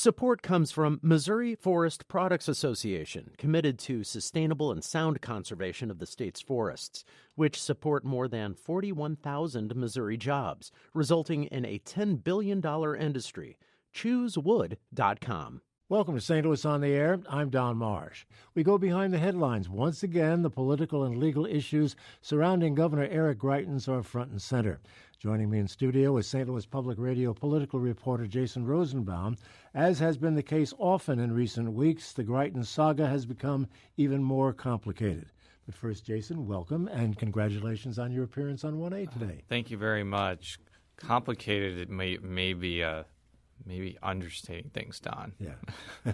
Support comes from Missouri Forest Products Association, committed to sustainable and sound conservation of the state's forests, which support more than 41,000 Missouri jobs, resulting in a $10 billion industry. ChooseWood.com. Welcome to St. Louis on the Air. I'm Don Marsh. We go behind the headlines. Once again, the political and legal issues surrounding Governor Eric Greitens are front and center. Joining me in studio is St. Louis Public Radio political reporter Jason Rosenbaum. As has been the case often in recent weeks, the Greitens saga has become even more complicated. But first, Jason, welcome and congratulations on your appearance on 1A today. Thank you very much. Complicated, it may be understating things, Don. Yeah.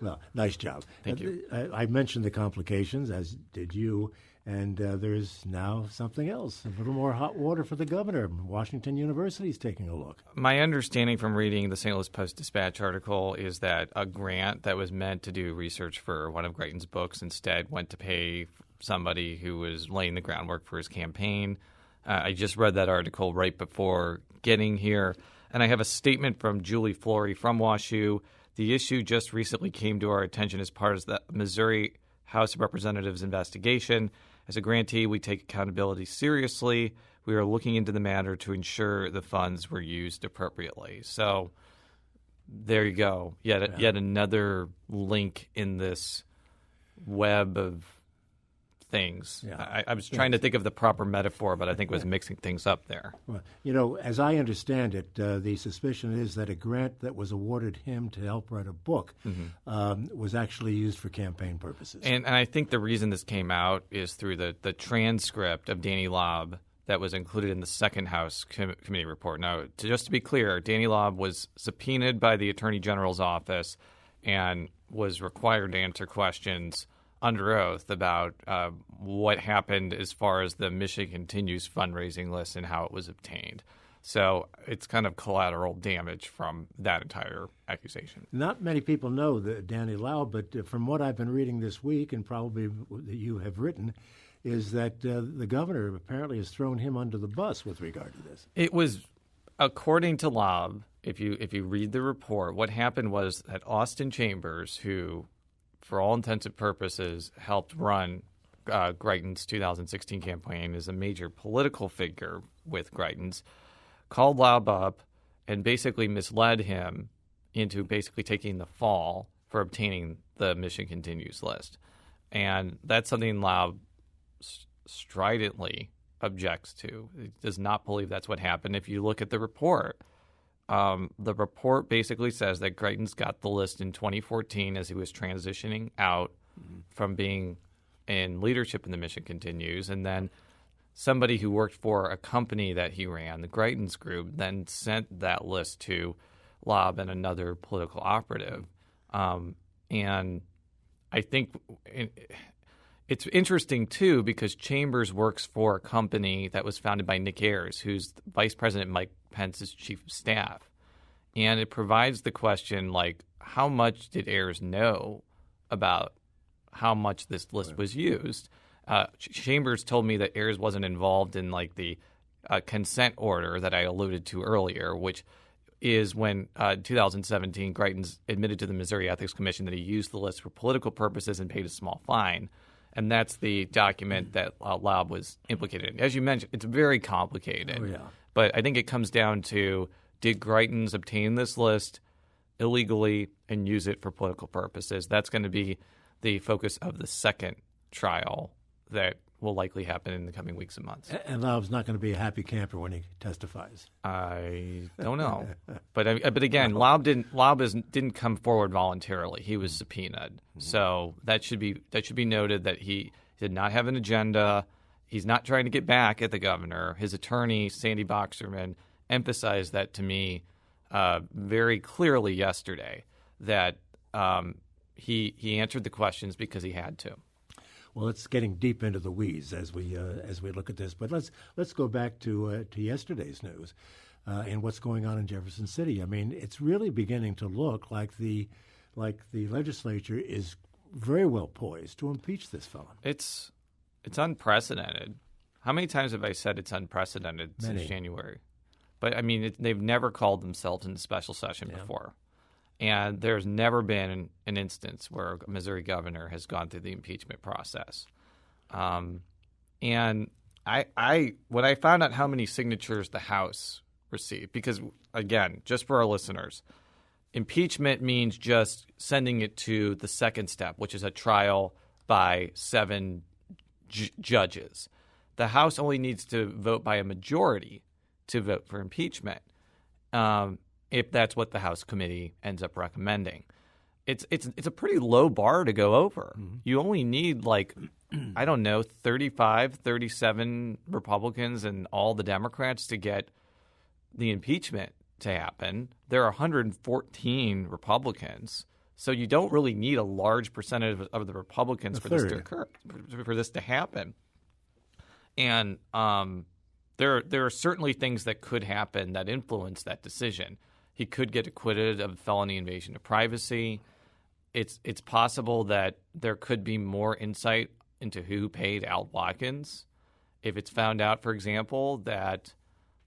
Well, nice job. Thank you. I mentioned the complications, as did you, and there's now something else, a little more hot water for the governor. Washington University is taking a look. My understanding from reading the St. Louis Post-Dispatch article is that a grant that was meant to do research for one of Greitens' books instead went to pay somebody who was laying the groundwork for his campaign. I just read that article right before getting here. And I have a statement from Julie Flory from WashU. The issue just recently came to our attention as part of the Missouri House of Representatives investigation. As a grantee, we take accountability seriously. We are looking into the matter to ensure the funds were used appropriately. So there you go. Yet another link in this web of things. Yeah. I was trying to think of the proper metaphor, but I think it was mixing things up there. Well, as I understand it, the suspicion is that a grant that was awarded him to help write a book was actually used for campaign purposes. And I think the reason this came out is through the transcript of Danny Lobb that was included in the second House committee report. Now, just to be clear, Danny Lobb was subpoenaed by the Attorney General's office and was required to answer questions under oath about what happened as far as the Michigan Continues fundraising list and how it was obtained. So it's kind of collateral damage from that entire accusation. Not many people know Danny Lobb, but from what I've been reading this week, and probably that you have written, is that the governor apparently has thrown him under the bus with regard to this. It was, according to Lobb, if you read the report, what happened was that Austin Chambers, who for all intents and purposes, helped run Greitens' 2016 campaign as a major political figure with Greitens, called Lobb up and basically misled him into basically taking the fall for obtaining the Michigan Continues list. And that's something Lobb stridently objects to. He does not believe that's what happened. If you look at the report basically says that Greitens got the list in 2014 as he was transitioning out from being in leadership in the Michigan Continues, and then somebody who worked for a company that he ran, the Greitens Group, then sent that list to Lobb and another political operative. And I think it's interesting, too, because Chambers works for a company that was founded by Nick Ayers, who's Vice President Mike Pence's chief of staff. And it provides the question, like, how much did Ayers know about how much this list was used? Chambers told me that Ayers wasn't involved in, like, the consent order that I alluded to earlier, which is when 2017 Greitens admitted to the Missouri Ethics Commission that he used the list for political purposes and paid a small fine. And that's the document that Lobb was implicated in. As you mentioned, it's very complicated. Oh, yeah. But I think it comes down to, did Greitens obtain this list illegally and use it for political purposes? That's going to be the focus of the second trial that will likely happen in the coming weeks and months. And Lobb's not going to be a happy camper when he testifies. I don't know. But again, Lobb didn't come forward voluntarily. He was subpoenaed. So that should be noted that he did not have an agenda. He's not trying to get back at the governor. His attorney, Sandy Boxerman, emphasized that to me very clearly yesterday, that he answered the questions because he had to. Well, it's getting deep into the weeds as we look at this. But let's go back to yesterday's news and what's going on in Jefferson City. I mean, it's really beginning to look like the legislature is very well poised to impeach this fellow. It's unprecedented. How many times have I said it's unprecedented since January? But, I mean, they've never called themselves in a special session before. And there's never been an instance where a Missouri governor has gone through the impeachment process. And when I found out how many signatures the House received, because, again, just for our listeners, impeachment means just sending it to the second step, which is a trial by 7 judges. The House only needs to vote by a majority to vote for impeachment, if that's what the House committee ends up recommending. It's a pretty low bar to go over. Mm-hmm. You only need, 35, 37 Republicans and all the Democrats to get the impeachment to happen. There are 114 Republicans, so you don't really need a large percentage of the Republicans for this to occur, for this to happen. And there are certainly things that could happen that influence that decision. He could get acquitted of felony invasion of privacy. It's possible that there could be more insight into who paid Al Watkins. If it's found out, for example, that,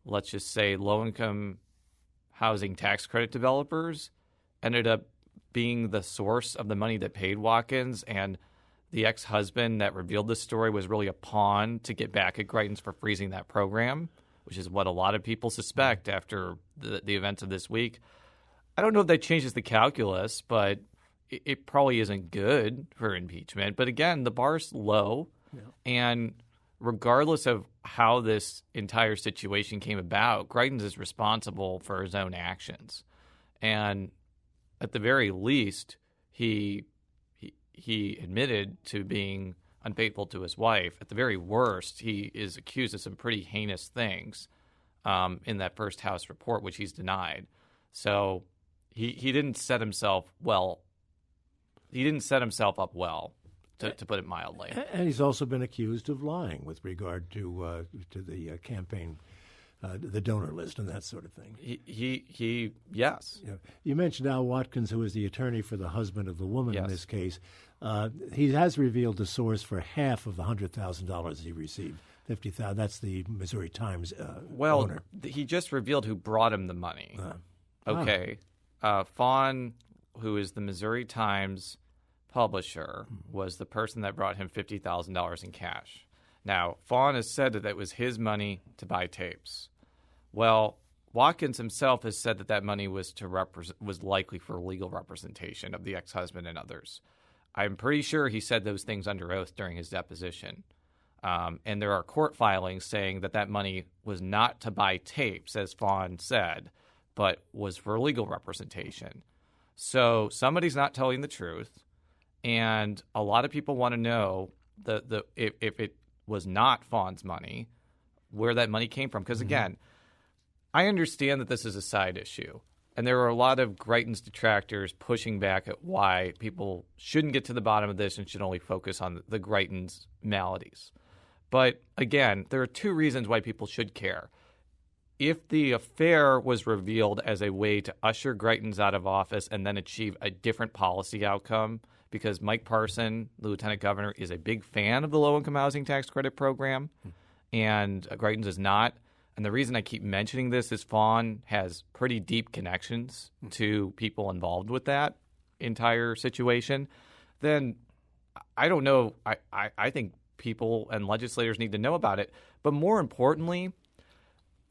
let's just say, low-income housing tax credit developers ended up being the source of the money that paid Watkins, and the ex-husband that revealed this story was really a pawn to get back at Greitens for freezing that program, which is what a lot of people suspect after the events of this week. I don't know if that changes the calculus, but it probably isn't good for impeachment. But again, the bar's low, and regardless of how this entire situation came about, Greitens is responsible for his own actions. And at the very least, he admitted to being unfaithful to his wife. At the very worst, he is accused of some pretty heinous things in that first House report, which he's denied. So he didn't set himself well. He didn't set himself up well, to put it mildly. And he's also been accused of lying with regard to the campaign, the donor list, and that sort of thing. Yes. Yeah. You mentioned Al Watkins, who is the attorney for the husband of the woman yes. in this case. He has revealed the source for half of the $100,000 he received. $50,000. That's the Missouri Times owner. He just revealed who brought him the money. Okay. Fawn, who is the Missouri Times publisher, was the person that brought him $50,000 in cash. Now, Fawn has said that it was his money to buy tapes. Well, Watkins himself has said that money was was likely for legal representation of the ex-husband and others. I'm pretty sure he said those things under oath during his deposition. And there are court filings saying that money was not to buy tapes, as Fawn said, but was for legal representation. So somebody's not telling the truth, and a lot of people want to know if it was not Fawn's money, where that money came from. Because, again, I understand that this is a side issue, and there are a lot of Greitens detractors pushing back at why people shouldn't get to the bottom of this and should only focus on the Greitens maladies. But, again, there are 2 reasons why people should care. If the affair was revealed as a way to usher Greitens out of office and then achieve a different policy outcome, because Mike Parson, the lieutenant governor, is a big fan of the low-income housing tax credit program, and Greitens is not. And the reason I keep mentioning this is Fawn has pretty deep connections to people involved with that entire situation. Then I don't know. I think people and legislators need to know about it. But more importantly,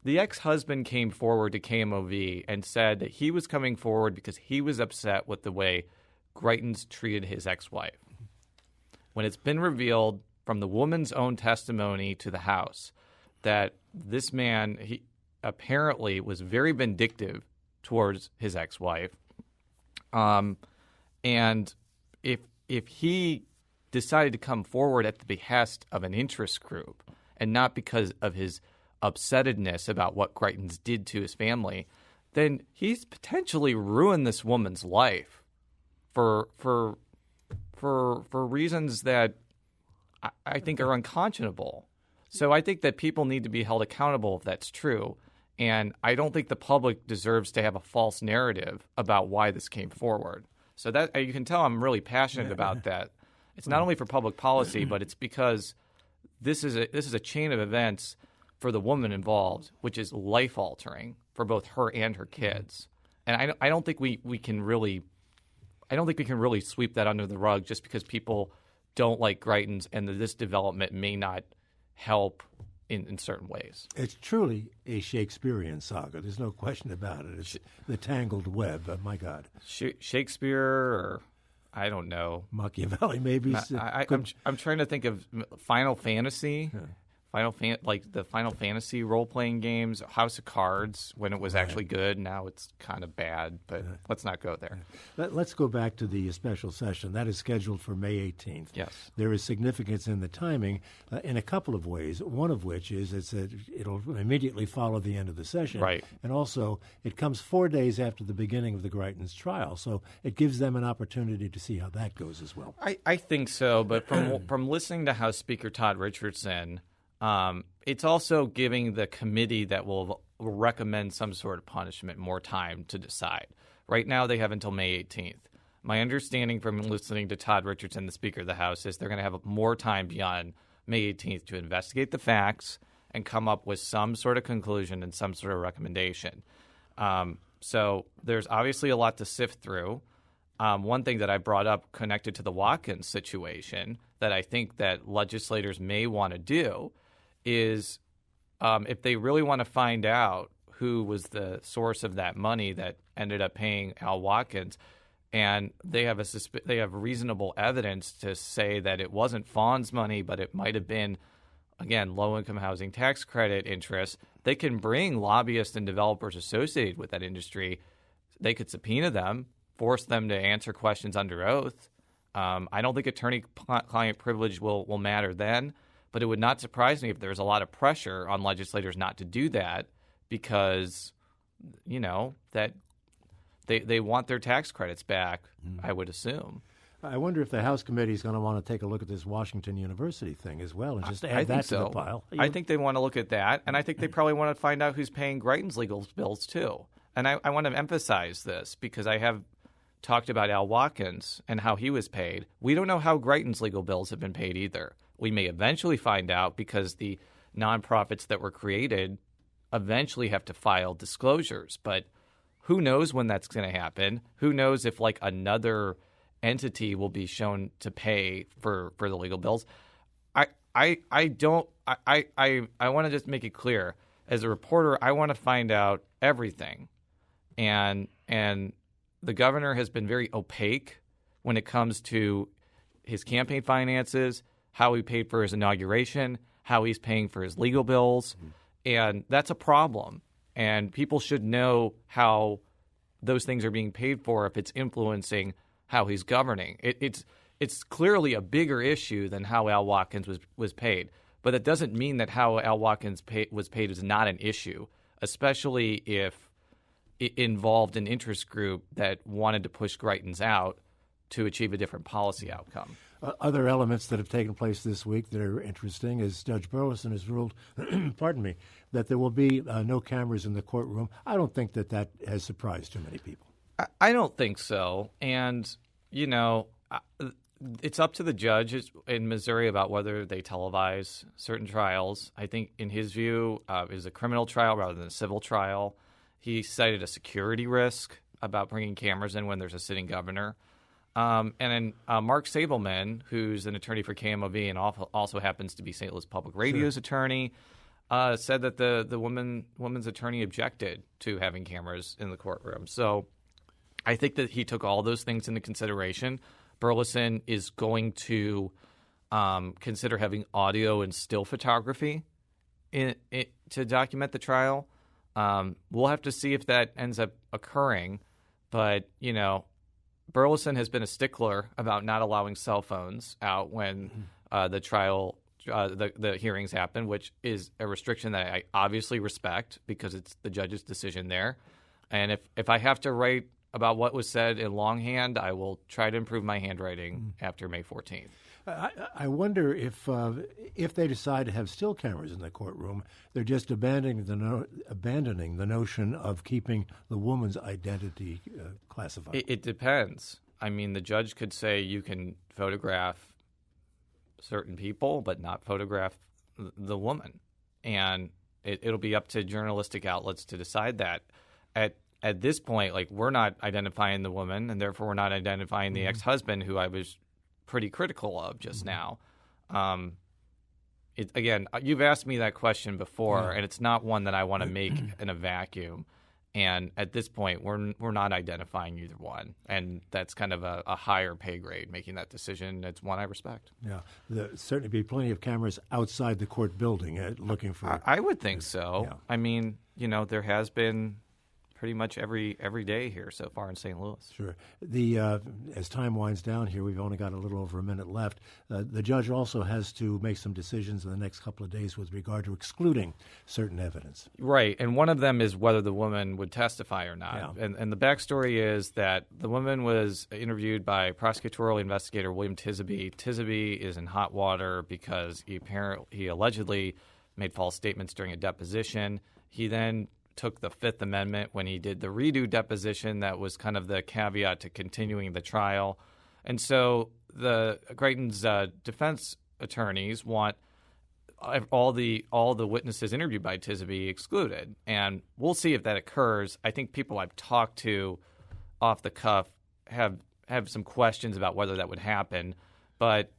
the ex-husband came forward to KMOV and said that he was coming forward because he was upset with the way Greitens treated his ex-wife. When it's been revealed from the woman's own testimony to the House that this man, he apparently was very vindictive towards his ex-wife, and if he decided to come forward at the behest of an interest group and not because of his upsettedness about what Greitens did to his family, then he's potentially ruined this woman's life for reasons that I think are unconscionable. So I think that people need to be held accountable if that's true. And I don't think the public deserves to have a false narrative about why this came forward. So that you can tell I'm really passionate about that. It's not only for public policy, but it's because this is a chain of events for the woman involved, which is life-altering for both her and her kids. and I don't think we can really sweep that under the rug just because people don't like Greitens and that this development may not help in certain ways. It's truly a Shakespearean saga. There's no question about it. It's the tangled web. My God. Shakespeare, or I don't know. Machiavelli, maybe. I'm trying to think of Final Fantasy. Yeah. Like the Final Fantasy role-playing games, House of Cards, when it was actually good. Now it's kind of bad, but let's not go there. Let's go back to the special session. That is scheduled for May 18th. Yes. There is significance in the timing in a couple of ways, one of which is it'll immediately follow the end of the session. Right. And also, it comes 4 days after the beginning of the Greitens trial, so it gives them an opportunity to see how that goes as well. I think so, but from listening to House Speaker Todd Richardson, it's also giving the committee that will recommend some sort of punishment more time to decide. Right now, they have until May 18th. My understanding from listening to Todd Richardson, the Speaker of the House, is they're going to have more time beyond May 18th to investigate the facts and come up with some sort of conclusion and some sort of recommendation. So there's obviously a lot to sift through. One thing that I brought up connected to the Watkins situation that I think that legislators may want to do is if they really want to find out who was the source of that money that ended up paying Al Watkins, and they have reasonable evidence to say that it wasn't Fawn's money, but it might have been, again, low-income housing tax credit interest, they can bring lobbyists and developers associated with that industry. They could subpoena them, force them to answer questions under oath. I don't think attorney-client privilege will matter then. But it would not surprise me if there's a lot of pressure on legislators not to do that because, that they want their tax credits back, I would assume. I wonder if the House committee is going to want to take a look at this Washington University thing as well and just add that to the pile. I think they want to look at that, and I think they probably want to find out who's paying Greitens' legal bills too. And I want to emphasize this because I have talked about Al Watkins and how he was paid. We don't know how Greitens' legal bills have been paid either. We may eventually find out because the nonprofits that were created eventually have to file disclosures. But who knows when that's going to happen? Who knows if another entity will be shown to pay for the legal bills? I want to just make it clear. As a reporter, I want to find out everything. And the governor has been very opaque when it comes to his campaign finances, how he paid for his inauguration, how he's paying for his legal bills. And that's a problem. And people should know how those things are being paid for if it's influencing how he's governing. It's clearly a bigger issue than how Al Watkins was paid. But that doesn't mean that how Al Watkins was paid is not an issue, especially if it involved an interest group that wanted to push Greitens out to achieve a different policy outcome. Other elements that have taken place this week that are interesting is Judge Burleson has ruled, pardon me, that there will be no cameras in the courtroom. I don't think that has surprised too many people. I don't think so. And, it's up to the judge in Missouri about whether they televise certain trials. I think in his view, it was a criminal trial rather than a civil trial. He cited a security risk about bringing cameras in when there's a sitting governor. And then Mark Sabelman, who's an attorney for KMOV and also happens to be St. Louis Public Radio's attorney, said that the woman's attorney objected to having cameras in the courtroom. So I think that he took all those things into consideration. Burleson is going to consider having audio and still photography to document the trial. We'll have to see if that ends up occurring. But, Burleson has been a stickler about not allowing cell phones out when the trial, the hearings happen, which is a restriction that I obviously respect because it's the judge's decision there. And if I have to write about what was said in longhand, I will try to improve my handwriting after May 14th. I wonder if they decide to have still cameras in the courtroom, they're just abandoning the notion of keeping the woman's identity classified. It depends. I mean, the judge could say you can photograph certain people, but not photograph the woman, and it'll be up to journalistic outlets to decide that. at this point, like, we're not identifying the woman, and therefore we're not identifying the ex-husband who I was pretty critical of just now. Again, you've asked me that question before, and it's not one that I want to make in a vacuum. And at this point, we're not identifying either one, and that's kind of a higher pay grade making that decision. It's one I respect. Yeah, there'll certainly be plenty of cameras outside the court building looking for. I would think so. Yeah. I mean, there has been pretty much every day here so far in St. Louis. Sure. As time winds down here, we've only got a little over a minute left. The judge also has to make some decisions in the next couple of days with regard to excluding certain evidence. Right, and one of them is whether the woman would testify or not. Yeah. And the backstory is that the woman was interviewed by prosecutorial investigator William Tisby. Tisby is in hot water because he allegedly made false statements during a deposition. He then took the Fifth Amendment when he did the redo deposition that was kind of the caveat to continuing the trial. And so the Greitens defense attorneys want all the witnesses interviewed by Tisby excluded. And we'll see if that occurs. I think people I've talked to off the cuff have some questions about whether that would happen. But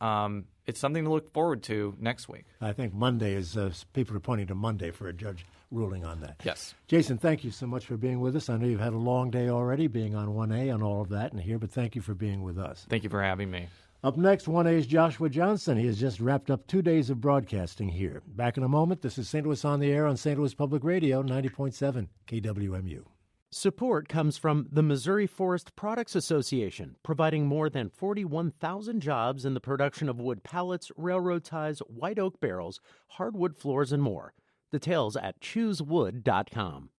it's something to look forward to next week. I think Monday is, people are pointing to Monday for a judge ruling on that. Yes. Jason, thank you so much for being with us. I know you've had a long day already being on 1A and all of that and here, but thank you for being with us. Thank you for having me. Up next, 1A's Joshua Johnson. He has just wrapped up 2 days of broadcasting here. Back in a moment, this is St. Louis on the Air on St. Louis Public Radio, 90.7 KWMU. Support comes from the Missouri Forest Products Association, providing more than 41,000 jobs in the production of wood pallets, railroad ties, white oak barrels, hardwood floors, and more. Details at choosewood.com.